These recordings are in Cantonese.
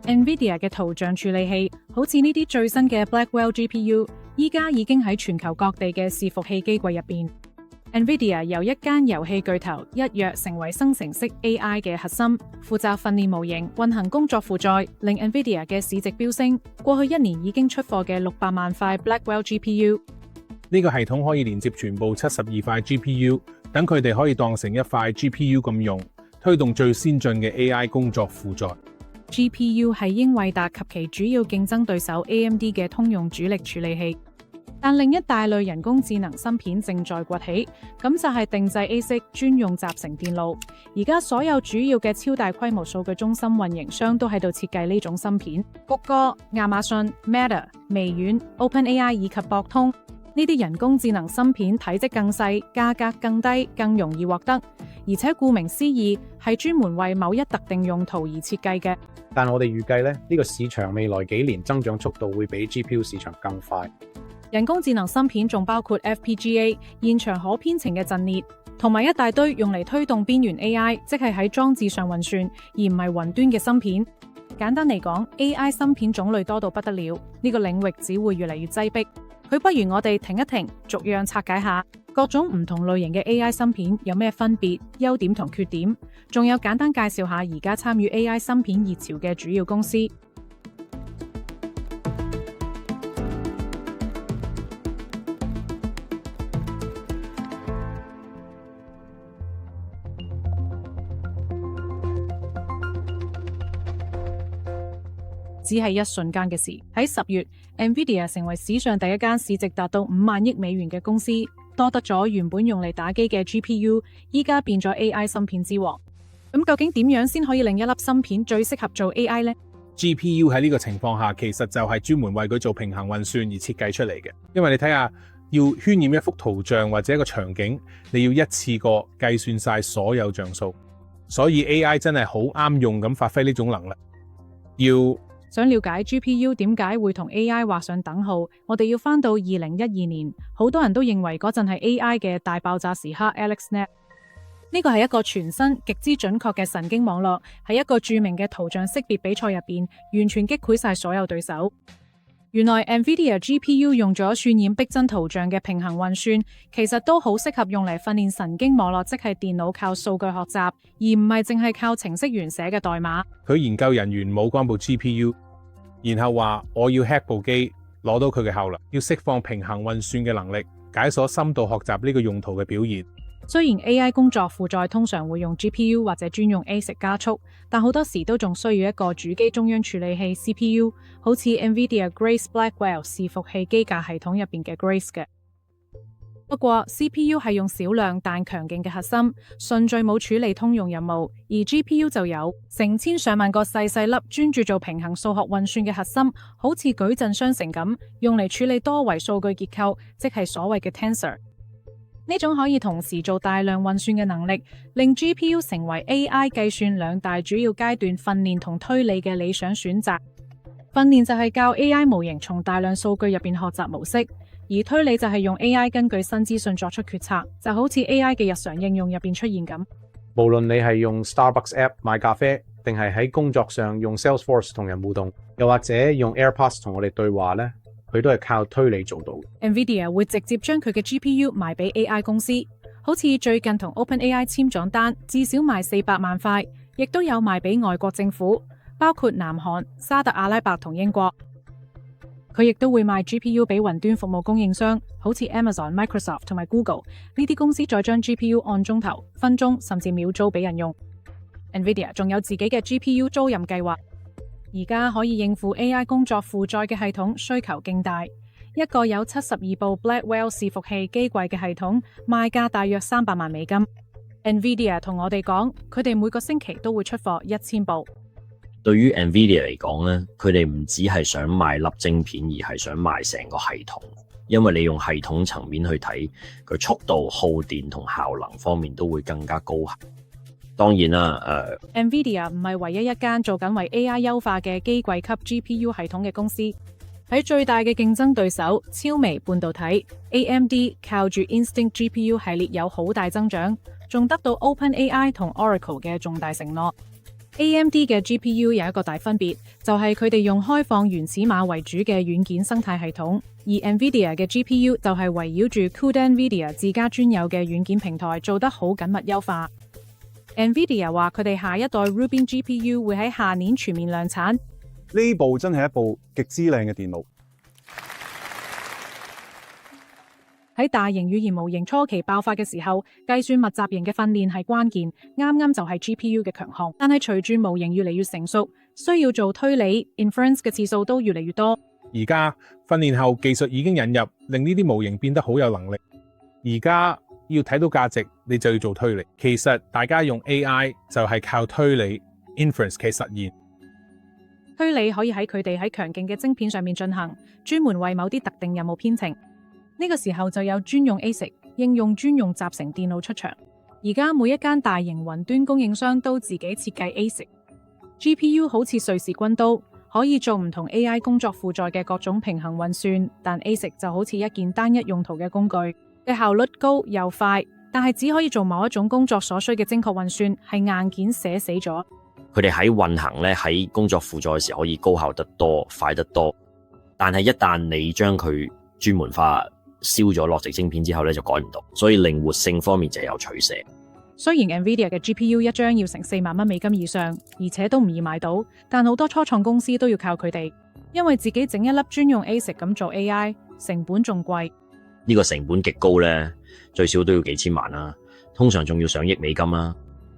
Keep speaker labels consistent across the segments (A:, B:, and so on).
A: NVIDIA 嘅圖像處理器，好似呢啲最新嘅 Blackwell GPU，依家已經喺全球各地嘅伺服器機櫃入邊。NVIDIA 由一間遊戲巨頭一躍成為生成式 AI 嘅核心，負責訓練模型、運行工作負載，令 NVIDIA 嘅市值飆升。過去一年已經出貨嘅600萬塊 Blackwell GPU。
B: 呢個系統可以連接全部72塊 GPU， 等佢哋可以當成一塊 GPU 咁用，推動最先進嘅 AI 工作負載。
A: GPU 係英偉達及其主要競爭對手 AMD 嘅通用主力處理器。但另一大類人工智能芯片正在崛起，咁就係定製 ASIC 專用集成電路。而家所有主要嘅超大規模數據中心運營商都喺度設計呢種芯片。谷歌、亞馬遜、Meta、微軟、OpenAI 以及博通呢啲人工智能芯片體積更細，價格更低，更容易獲得，而且顧名思義係專門為某一特定用途而設計嘅。
C: 但我哋預計呢個市場未來幾年增長速度會比 GPU 市場更快。
A: 人工智能芯片仲包括 FPGA 現場可編程嘅陣列，同埋一大堆用嚟推動邊緣 AI， 即係喺裝置上運算而唔係雲端嘅芯片。簡單嚟講 ，AI 芯片種類多到不得了，呢個領域只會越嚟越擠迫。佢不如我哋停一停，逐樣拆解下各種唔同類型嘅 AI 芯片有咩分別、優點同缺點，仲有簡單介紹下而家參與 AI 芯片熱潮嘅主要公司。只係一瞬間嘅事。喺10月 ，NVIDIA 成為史上第一間市值達到5萬億美元嘅公司，多得咗原本用嚟打機嘅 GPU， 依家變咗 AI 芯片之王。咁究竟點樣先可以令一粒芯片最適合做 AI 呢？
B: GPU 喺呢個情況下，其實就係專門為佢做平衡運算而設計出嚟嘅。因為你睇下，要渲染一幅圖像或者一個場景，你要一次過計算晒所有像素，所以 AI 真係好啱用咁發揮呢種能力。
A: 想了解 GPU 點解會同 AI 畫上等號，我哋要返到2012年，好多人都認為嗰陣係 AI 嘅大爆炸時刻。AlexNet 呢個係一個全新、極之準確嘅神經網絡，喺一個著名嘅圖像識別比賽入邊，完全擊潰晒所有對手。原來 NVIDIA GPU 用咗渲染逼真圖像嘅平衡運算，其實都好適合用嚟訓練神經網絡，即係電腦靠數據學習，而唔係淨係靠程式員寫嘅代碼。
B: 佢研究人員冇關部 GPU， 然後話我要 hack 部機，攞到佢嘅效能，要釋放平衡運算嘅能力，解鎖深度學習呢個用途嘅表現。
A: 雖然 AI 工作負載通常會用 GPU 或者專用 ASIC 加速，但好多時都仲需要一個主機中央處理器 CPU， 好似 NVIDIA Grace Blackwell 伺服器機架系統入邊嘅 Grace 嘅。不過 CPU 係用少量但強勁嘅核心，順序冇處理通用任務，而 GPU 就有成千上萬個細細粒專注做平衡數學運算嘅核心，好似矩陣相乘咁，用嚟處理多維數據結構，即係所謂嘅 Tensor。呢種可以同時做大量運算嘅能力，令 GPU 成為 AI 計算兩大主要階段訓練同推理嘅理想選擇。訓練就係教 AI 模型從大量數據入邊學習模式，而推理就係用 AI 根據新資訊作出決策，就好似 AI 嘅日常應用入邊出現咁。
C: 無論你係用 Starbucks App 買咖啡，定係喺工作上用 Salesforce 同人互動，又或者用 AirPods 同我哋對話呢，佢都係靠推理做到嘅。
A: NVIDIA 會直接將佢嘅 GPU 賣俾 AI 公司，好似最近同 OpenAI 簽咗單，至少賣400萬塊，亦都有賣俾外國政府，包括南韓、沙特阿拉伯同英國。佢亦都會賣 GPU 俾雲端服務供應商，好似 Amazon、Microsoft 同埋 Google 呢啲公司，再將 GPU 按鐘頭、分鐘甚至秒租俾人用。NVIDIA 仲有自己嘅 GPU 租賃計劃。而家可以應付 AI 工作負載嘅系統需求勁大，一個有72部 Blackwell 伺服器機櫃嘅系統，賣價大約300萬美金。NVIDIA 同我哋講，佢哋每個星期都會出貨1000部。
D: 對於 NVIDIA 嚟講咧，佢哋唔只係想賣粒晶片，而係想賣成個系統。因為你用系統層面去睇，佢速度、耗電同效能方面都會更加高。當然啦
A: ，NVIDIA 唔係唯一一間做緊為 AI 優化嘅機櫃級 GPU 系統嘅公司。喺最大嘅競爭對手超微半導體 AMD 靠住 Instinct GPU 系列有好大增長，仲得到 OpenAI 同 Oracle 嘅重大承諾。AMD 嘅 GPU 有一個大分別，就係佢哋用開放原始碼為主嘅軟件生態系統，而 NVIDIA 嘅 GPU 就係圍繞住 CUDA NVIDIA 自家專有嘅軟件平台做得好緊密優化。NVIDIA 話佢哋下一代 Rubin GPU 會喺下年全面量產。
E: 呢部真係一部極之靚嘅電腦。
A: 喺大型語言模型初期爆發嘅時候，計算密集型嘅訓練係關鍵，啱啱就係 GPU 嘅強項。但係隨住模型越嚟越成熟，需要做推理 inference 嘅次數都越嚟越多。
B: 而家訓練後技術已經引入，令呢啲模型變得好有能力。而家要睇到價值，你就要做推理。其實大家用 AI 就係靠推理 inference 嘅實現。
A: 推理可以喺佢哋喺強勁嘅晶片上面進行，專門為某啲特定任務編程。呢個時候就有專用 ASIC 應用專用集成電腦出場。而家每一間大型雲端供應商都自己設計 ASIC。GPU 好似瑞士軍刀，可以做唔同 AI 工作負載嘅各種平衡運算，但 ASIC 就好似一件單一用途嘅工具，嘅效率高又快，但係只可以做某一種工作所需嘅精確運算，係硬件寫死咗。
D: 佢哋喺運行咧，喺工作負載嘅時候可以高效得多、快得多，但係一旦你將佢專門化，燒咗落直晶片之後咧，就改唔到，所以靈活性方面就有取捨。
A: 雖然 NVIDIA 嘅 GPU 一張要成4萬蚊美金以上，而且都唔易買到，但好多初創公司都要靠佢哋，因為自己整一粒專用 ASIC 咁做 AI，成本仲貴。
D: 呢個成本極高咧，最少都要幾千萬啦，通常仲要上億美金啦。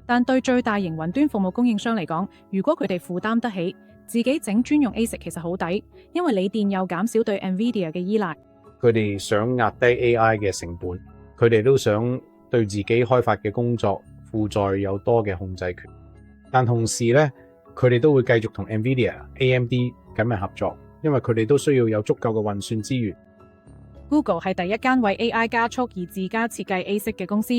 A: 但對最大型雲端服務供應商嚟講，如果佢哋負擔得起，自己整專用 ASIC 其實好抵，因為鋰電又減少對 NVIDIA 嘅依賴。
C: 佢哋想壓低 AI 嘅成本，佢哋都想對自己開發嘅工作負載有多嘅控制權。但同時咧，佢哋都會繼續同 NVIDIA、AMD 緊密合作，因為佢哋都需要有足夠嘅運算資源。
A: Google 係第一間為 AI 加速而自家設計 ASIC 嘅公司。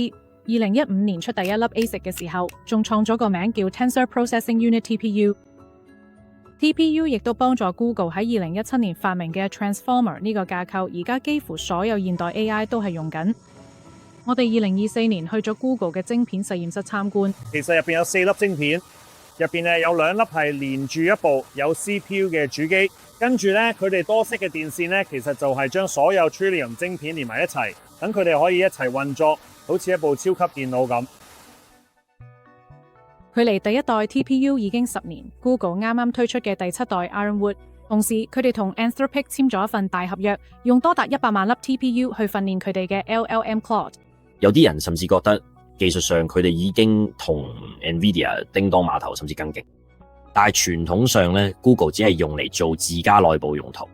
A: 2015年出第一粒 ASIC 嘅時候，仲創咗個名叫 Tensor Processing Unit TPU。TPU 亦都幫助 Google 喺2017年發明嘅 Transformer 呢個架構，而家幾乎所有現代 AI 都係用緊。我哋2024年去咗 Google 嘅晶片實驗室參觀，
F: 其實入邊有4粒晶片，入邊咧有2粒係連住一部有 CPU 嘅主機，跟住咧佢哋多色嘅電線咧，其實就係將所有 Trillium 晶片連埋一齊，等佢哋可以一齊運作，好似一部超級電腦咁。
A: 距離第一代 TPU 已經10年 ，Google 啱啱推出嘅第7代 Ironwood， 同時佢哋同 Anthropic 簽咗一份大合約，用多達100萬粒 TPU 去訓練佢哋嘅 LLM Claude。
D: 有啲人甚至覺得技術上佢哋已經同 NVIDIA 叮當碼頭，甚至更勁。但係傳統上咧 ，Google 只係用嚟做自家內部用途。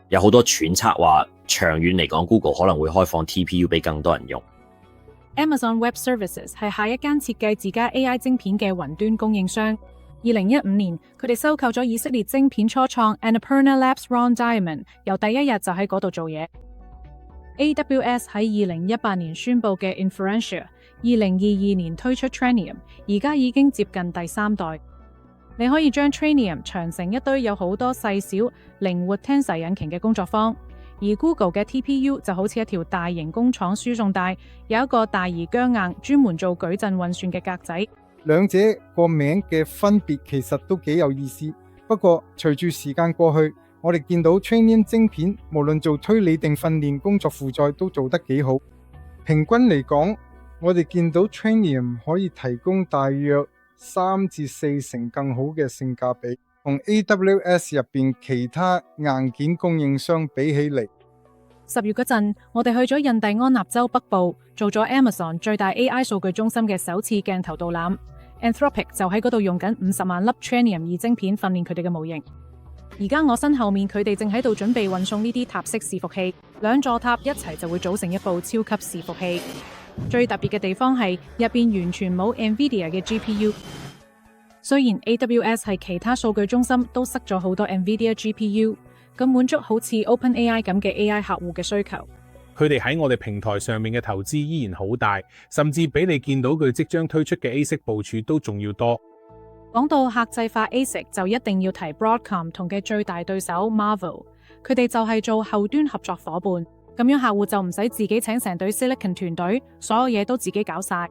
D: 有好多揣測話，長遠嚟講 ，Google 可能會開放 TPU 俾更多人用。
A: Amazon Web Services 係下一間設計自家 AI 晶片嘅雲端供應商。2015年，佢哋收購咗以色列晶片初創 Annapurna Labs Ron Diamond， 由第一日就喺嗰度做嘢。AWS 喺2018年宣布嘅 Inferentia，2022年推出 Trainium， 而家已經接近第3代。你可以將 Trainium 長成一堆有好多細小靈活 Tensor 引擎嘅工作坊。而 Google 嘅 TPU 就好似一條大型工廠輸送帶，有一個大而僵硬，專門做矩陣運算嘅格仔。
G: 兩者個名嘅分別其實都幾有意思。不過隨住時間過去，我哋見到 Trainium 晶片無論做推理定訓練工作負載都做得幾好。平均嚟講，我哋見到 Trainium 可以提供大約3至4成更好嘅性價比。同 AWS 入邊其他硬件供應商比起嚟。
A: 10月嗰陣，我哋去咗印第安納州北部，做咗 Amazon 最大 AI 數據中心嘅首次鏡頭導覽。Anthropic 就喺嗰度用緊50萬粒 Trainium 2晶片訓練佢哋嘅模型。而家我身後面佢哋正喺度準備運送呢啲塔式伺服器，2座塔一齊就會組成一部超級伺服器。最特別嘅地方係入邊完全冇 NVIDIA 嘅 GPU。雖然 AWS 係其他數據中心都塞咗好多 NVIDIA GPU， 咁滿足好似 OpenAI 咁嘅 AI 客戶嘅需求。
B: 佢哋喺我哋平台上面嘅投資依然好大，甚至比你見到佢即將推出嘅 ASIC 部署都仲要多。
A: 講到客製化 ASIC， 就一定要提 Broadcom 同嘅最大對手 Marvell， 佢哋就係做後端合作夥伴，咁樣客戶就唔使自己請成隊 Silicon 團隊，所有嘢都自己搞晒。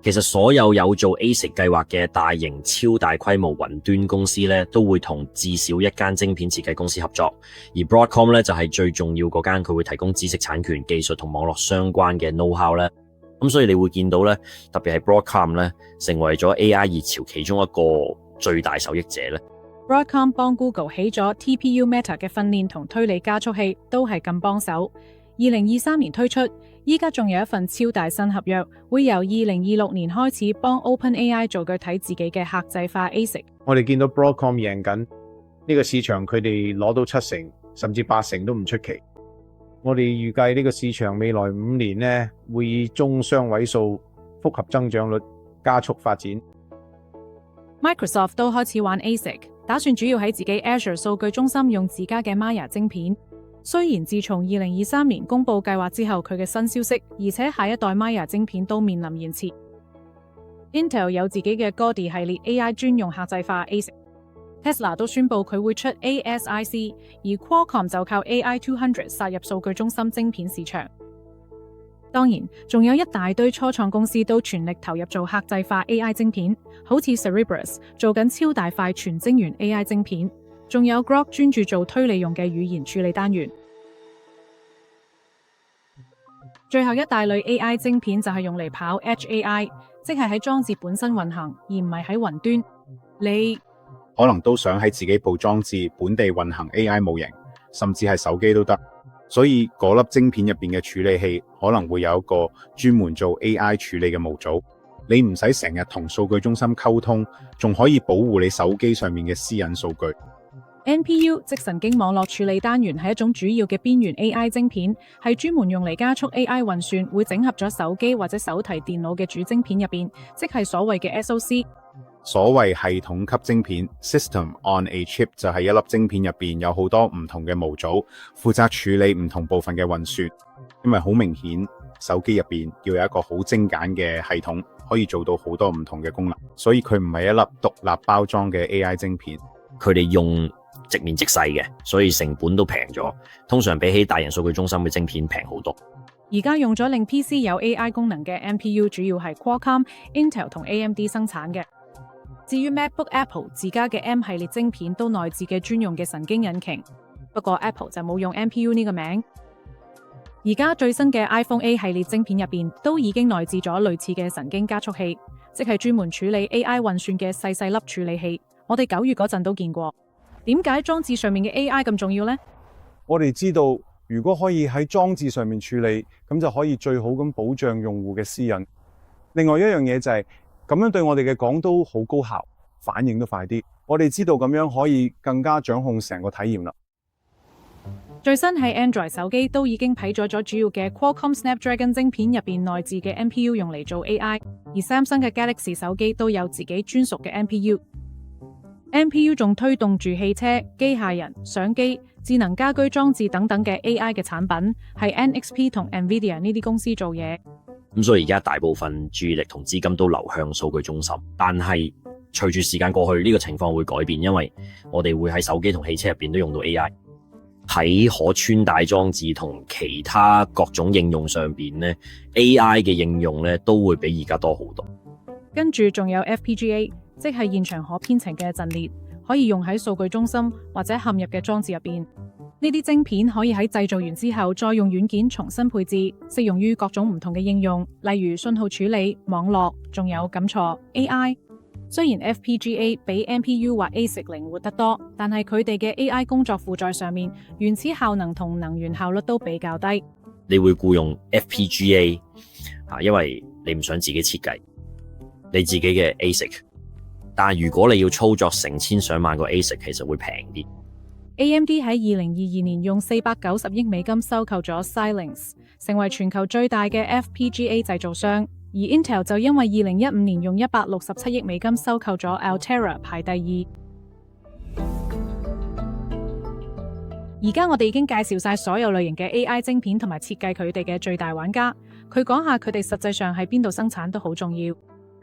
D: 其實所有有做 ASIC 計劃嘅大型超大規模雲端公司咧，都會同至少一間晶片設計公司合作，而 Broadcom 咧就係最重要嗰間，佢會提供知識產權、技術同網絡相關嘅 know-how 咧。咁所以你會見到咧，特別係 Broadcom 咧，成為咗 AI 熱潮其中一個最大受益者咧。
A: Broadcom 幫 Google 起咗 TPU Meta 嘅訓練同推理加速器，都係咁幫手。2023年推出，依家仲有一份超大新合約，會由2026年開始幫 OpenAI 做具體自己嘅客製化 ASIC。
C: 我哋見到 Broadcom 贏緊呢個市場，佢哋攞到7成甚至8成都唔出奇。我哋預計呢個市場未來5年呢，會以中雙位數複合增長率加速發展。
A: Microsoft 都開始玩 ASIC， 打算主要喺自己 Azure 數據中心用自家嘅 Maya 晶片。雖然自從2023年公布計劃之後，佢嘅新消息，而且下一代 Maya 晶片都面臨延遲。Intel 有自己嘅 Gaudi 系列 AI 專用客製化 ASIC。Tesla 都宣布佢會出 ASIC， 而 Qualcomm 就靠 AI200 殺入數據中心晶片市場。當然，仲有一大堆初創公司都全力投入做客製化 AI 晶片，好似 Cerebras 做緊超大塊全晶圓 AI 晶片。仲有 Grok 專注做推理用嘅語言處理單元。最後一大類 AI 晶片就係用嚟跑 Edge AI， 即係喺裝置本身運行，而唔係喺雲端。你
E: 可能都想喺自己部裝置本地運行 AI 模型，甚至係手機都得。所以嗰粒晶片入邊嘅處理器可能會有一個專門做 AI 處理嘅模組，你唔使成日同數據中心溝通，仲可以保護你手機上面嘅私隱數據。
A: NPU 即神經網絡處理單元係一種主要嘅邊緣 AI 晶片，係專門用嚟加速 AI 運算，會整合咗手機或者手提電腦嘅主晶片入邊，即係所謂嘅 SoC。
E: 所謂系統級晶片 System on a Chip 就係一粒晶片入邊有好多唔同嘅模組，負責處理唔同部分嘅運算。因為好明顯，手機入邊要有一個好精簡嘅系統，可以做到好多唔同嘅功能，所以佢唔係一粒獨立包裝嘅 AI 晶片。
D: 佢哋用直面即細嘅，所以成本都平咗，通常比起大型數據中心嘅晶片平好多。
A: 而家用咗令 PC 有 AI 功能嘅 NPU 主要係 Qualcomm、Intel 同 AMD 生產嘅。至於 MacBook Apple 自家嘅 M 系列晶片都內置嘅專用嘅神經引擎，不過 Apple 就冇用 NPU 呢個名。而家最新嘅 iPhone A 系列晶片入邊都已經內置咗類似嘅神經加速器，即係專門處理 AI 運算嘅細細粒處理器。我哋9月嗰陣都見過。點解裝置上面嘅 AI 咁重要呢？
E: 我哋知道，如果可以喺裝置上面處理，咁就可以最好咁保障用戶嘅私隱。另外一樣嘢就係，咁樣對我哋嘅講都好高效，反應都快啲。我哋知道咁樣可以更加掌控成個體驗啦。
A: 最新喺 Android 手機都已經批咗主要嘅 Qualcomm Snapdragon 晶片入邊內置嘅 NPU 用嚟做 AI， 而 Samsung 嘅 Galaxy 手機都有自己專屬嘅 NPU。NPU 仲推動住汽車、機械人、相機、智能家居裝置等等嘅 AI 嘅產品，係 NXP 同 NVIDIA 呢啲公司做嘢。
D: 咁所以而家大部分注意力同資金都流向數據中心，但係隨住時間過去，呢個情況會改變，因為我哋會喺手機同汽車入邊都用到 AI， 喺可穿戴裝置同其他各種應用上邊咧 ，AI 嘅應用咧都會比而家多好多。
A: 跟住仲有 FPGA。即係現場可編程嘅陣列，可以用喺數據中心或者嵌入嘅裝置入邊。呢啲晶片可以喺製造完之後再用軟件重新配置，適用於各種唔同嘅應用，例如信號處理、網絡，仲有感錯 AI。雖然 FPGA 比 NPU 或 ASIC 靈活得多，但係佢哋嘅 AI 工作負載上面，原始效能同能源效率都比較低。
D: 你會僱用 FPGA 因為你唔想自己設計你自己嘅 ASIC。但如果你要操作成千上萬個 ASIC， 其實會平啲。
A: AMD 喺2022年用$490億收購咗 Xilinx， 成為全球最大嘅 FPGA 製造商。而 Intel 就因為2015年用$167億收購咗 Altera， 排第二。而家我哋已經介紹晒所有類型嘅 AI 晶片同埋設計佢哋嘅最大玩家。佢講下佢哋實際上喺邊度生產都好重要。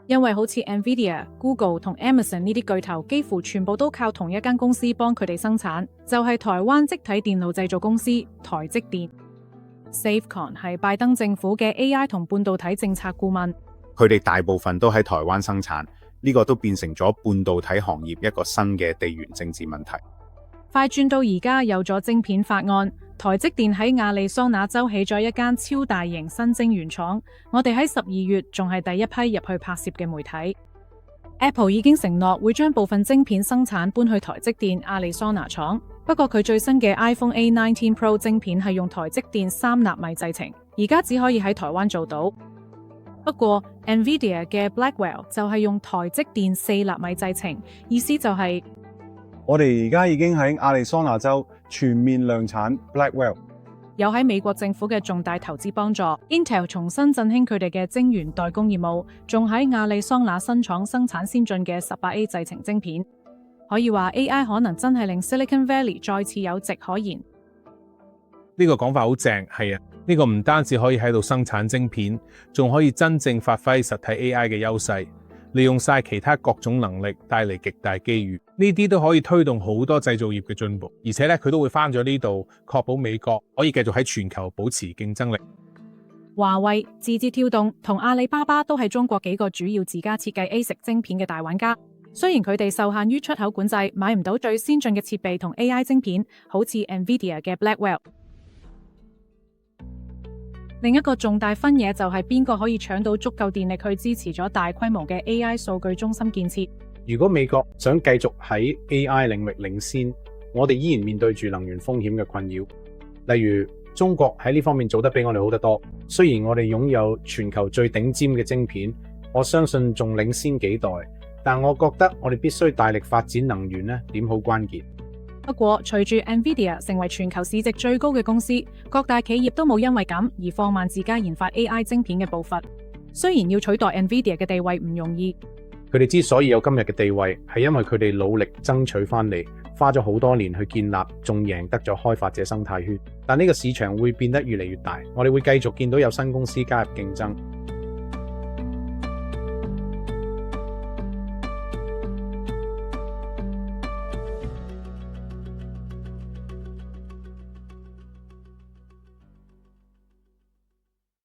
A: 因為好似 NVIDIA、Google 同 Amazon 呢啲巨頭，幾乎全部都靠同一間公司幫佢哋生產，就係台灣積體電路製造公司台積電。Safecon 係拜登政府嘅 AI 同半導體政策顧問，
E: 佢哋大部分都喺台灣生產，呢個都變成咗半導體行業一個新嘅地緣政治問題。
A: 快轉到而家有咗晶片法案，台積電喺亞利桑那州起咗一間超大型新晶圓廠，我哋喺12月仲係第一批入去拍攝嘅媒體。Apple 已經承諾會將部分晶片生產搬去台積電亞利桑那廠，不過佢最新嘅 iPhone A19 Pro 晶片係用台積電3納米製程，而家只可以喺台灣做到。不過 NVIDIA 嘅 Blackwell 就係用台積電4納米製程，意思就係
H: 我哋而家已經喺亞利桑那州全面量產 Blackwell。
A: 有喺美國政府嘅重大投資幫助 ，Intel 重新振興佢哋嘅晶圓代工業務，仲喺亞利桑那新廠生產先進嘅 18A 製程晶片。可以話 AI 可能真係令 Silicon Valley 再次有席可言。
B: 呢個講法好正，係啊，呢個唔單止可以喺度生產晶片，仲可以真正發揮實體 AI 嘅優勢，利用晒其他各種能力，帶嚟極大機遇。呢啲都可以推動好多製造業嘅進步，而且咧佢都會返咗呢度，確保美國可以繼續喺全球保持競爭力。
A: 華為、字節跳動同阿里巴巴都係中國幾個主要自家設計 ASIC 晶片嘅大玩家。雖然佢哋受限於出口管制，買唔到最先進嘅設備同 AI 晶片，好似 NVIDIA 嘅 Blackwell。另一個重大分野就係邊個可以搶到足夠電力去支持咗大規模嘅 AI 數據中心建設。
C: 如果美國想繼續喺 AI 領域領先，我哋依然面對住能源風險嘅困擾。例如中國喺呢方面做得比我哋好得多，雖然我哋擁有全球最頂尖嘅晶片，我相信仲領先幾代，但我覺得我哋必須大力發展能源呢點好關鍵。
A: 不過隨住 NVIDIA 成為全球市值最高嘅公司，各大企業都冇因為咁而放慢自家研發 AI 晶片嘅步伐。雖然要取代 NVIDIA 嘅地位唔容易，
C: 佢哋之所以有今日嘅地位，係因為佢哋努力爭取翻嚟，花咗好多年去建立，仲贏得咗開發者生態圈。但呢個市場會變得越嚟越大，我哋會繼續見到有新公司加入競爭。